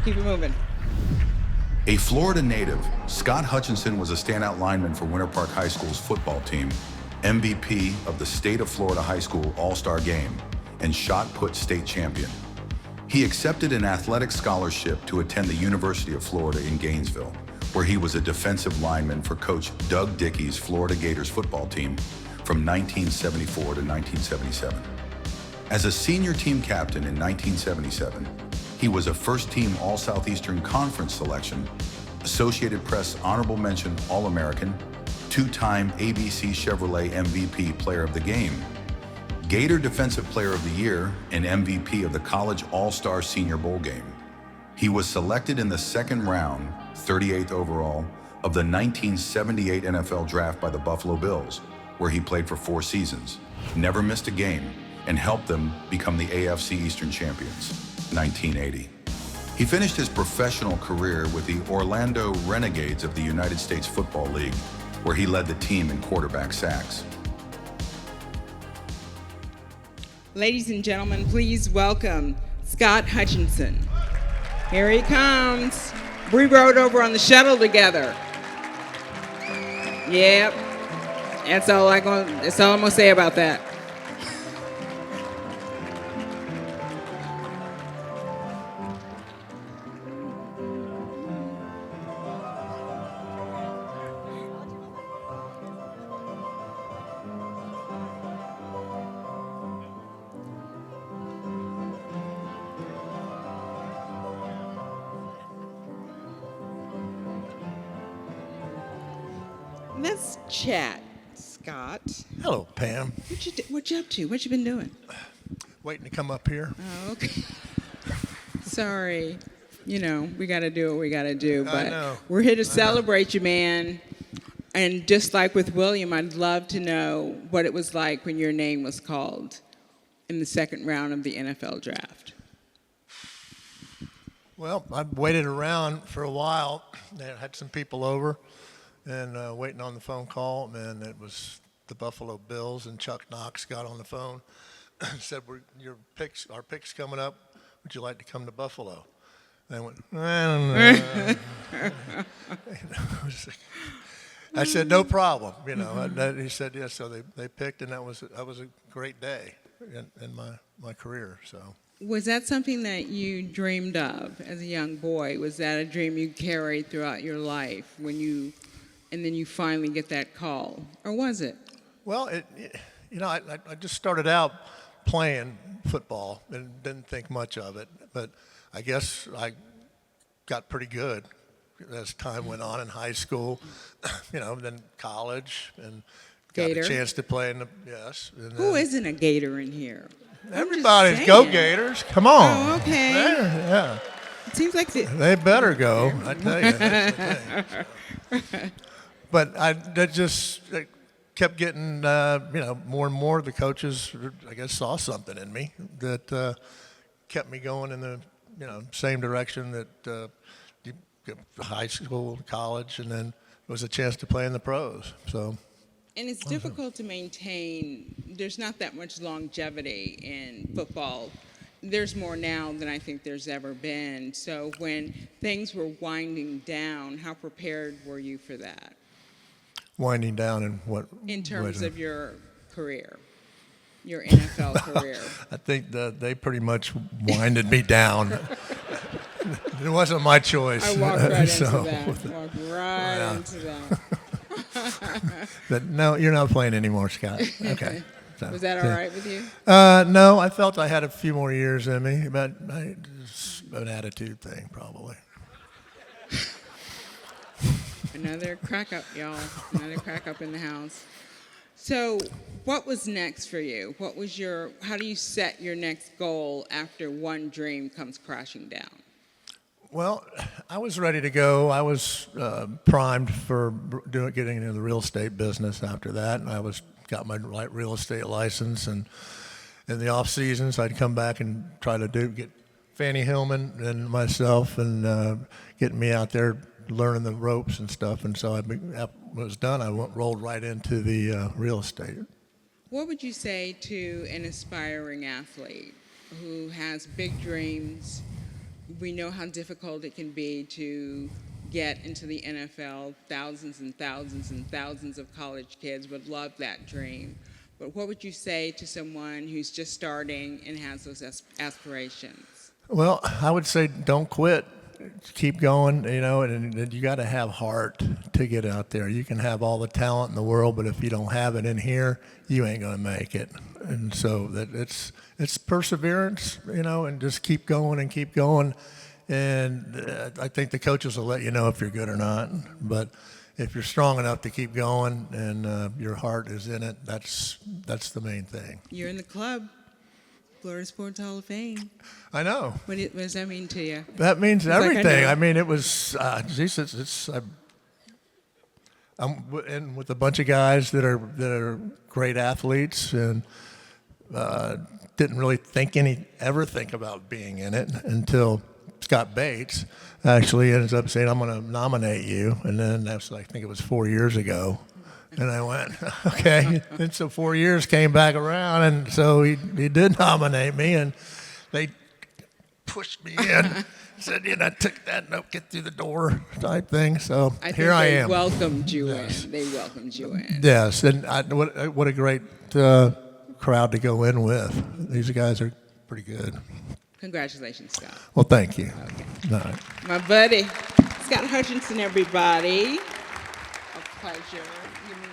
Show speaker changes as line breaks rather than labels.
Keep it moving.
A Florida native, Scott Hutchinson was a standout lineman for Winter Park High School's football team, MVP of the State of Florida High School All-Star Game, and shot put state champion. He accepted an athletic scholarship to attend the University of Florida in Gainesville, where he was a defensive lineman for Coach Doug Dickey's Florida Gators football team from 1974 to 1977. As a senior team captain in 1977, he was a first-team All-Southeastern Conference selection, Associated Press Honorable Mention All-American, two-time ABC Chevrolet MVP Player of the Game, Gator Defensive Player of the Year, and MVP of the College All-Star Senior Bowl Game. He was selected in the second round, 38th overall, of the 1978 NFL Draft by the Buffalo Bills, where he played for 4 seasons, never missed a game, and helped them become the AFC Eastern champions, 1980. He finished his professional career with the Orlando Renegades of the United States Football League, where he led the team in quarterback sacks.
Ladies and gentlemen, please welcome Scott Hutchinson. Here he comes. We rode over on the shuttle together. Yep. That's all I'm gonna say about that. Let's chat, Scott.
Hello, Pam.
What you up to? What you been doing?
Waiting to come up here.
Oh, okay. Sorry. You know, we got to do what we got to do. But we're here to celebrate you, man. And just like with William, I'd love to know what it was like when your name was called in the second round of the NFL draft.
Well, I waited around for a while. I had some people over and waiting on the phone call, and it was the Buffalo Bills, and Chuck Knox got on the phone and said, our pick's coming up. Would you like to come to Buffalo? And I went, I don't know. I said, no problem. You know, he said, yes. So they picked, and that was a great day in my career. So.
Was that something that you dreamed of as a young boy? Was that a dream you carried throughout your life and then you finally get that call, or was it?
Well, I just started out playing football and didn't think much of it, but I guess I got pretty good as time went on in high school, then college, and got
Gator.
a chance to play in the, yes.
Who isn't a Gator in here?
Everybody's go Gators. Come on.
Oh, okay.
Yeah.
It seems like
they better go, I tell you. That's the thing. But that just kept getting, more and more. The coaches, I guess, saw something in me that kept me going in the, same direction that high school, college, and then it was a chance to play in the pros. So.
And it's difficult to maintain. There's not that much longevity in football. There's more now than I think there's ever been. So when things were winding down, how prepared were you for that?
Winding down in what?
In terms of your career, your NFL career.
I think they pretty much winded me down. It wasn't my choice.
I walked right into that.
But no, you're not playing anymore, Scott. Okay. So,
was that all right with you?
No, I felt I had a few more years in me, but it's an attitude thing, probably.
Another crack up, y'all. Another crack up in the house. So what was next for you? How do you set your next goal after one dream comes crashing down?
Well, I was ready to go. I was primed for getting into the real estate business after that, and I got my real estate license. And in the off seasons, I'd come back and try to get Fannie Hillman and myself, and getting me out there learning the ropes and stuff. And so when it was done, I rolled right into the real estate.
What would you say to an aspiring athlete who has big dreams, We know how difficult it can be to get into the NFL. Thousands and thousands and thousands of college kids would love that dream. But what would you say to someone who's just starting and has those aspirations?
Well, I would say don't quit. Keep going, and you got to have heart to get out there. You can have all the talent in the world, but if you don't have it in here, you ain't going to make it. And so that it's perseverance, and just keep going and keep going. And I think the coaches will let you know if you're good or not. But if you're strong enough to keep going and your heart is in it, that's the main thing.
You're in the club. Florida Sports Hall of Fame.
I know.
What does that mean to you?
That means everything.
Like
I mean, it was, I'm in with a bunch of guys that are great athletes and didn't really ever think about being in it until Scott Bates actually ends up saying, I'm going to nominate you. And then I think it was 4 years ago. And I went, okay. And so 4 years came back around, and so he did nominate me, and they pushed me in. Said, took that note, get through the door type thing. So here I am.
They welcomed you in. They welcomed you in.
Yes, and what a great crowd to go in with. These guys are pretty good.
Congratulations, Scott.
Well, thank you.
Okay.
All right.
My buddy, Scott Hutchinson, everybody. A pleasure. You mean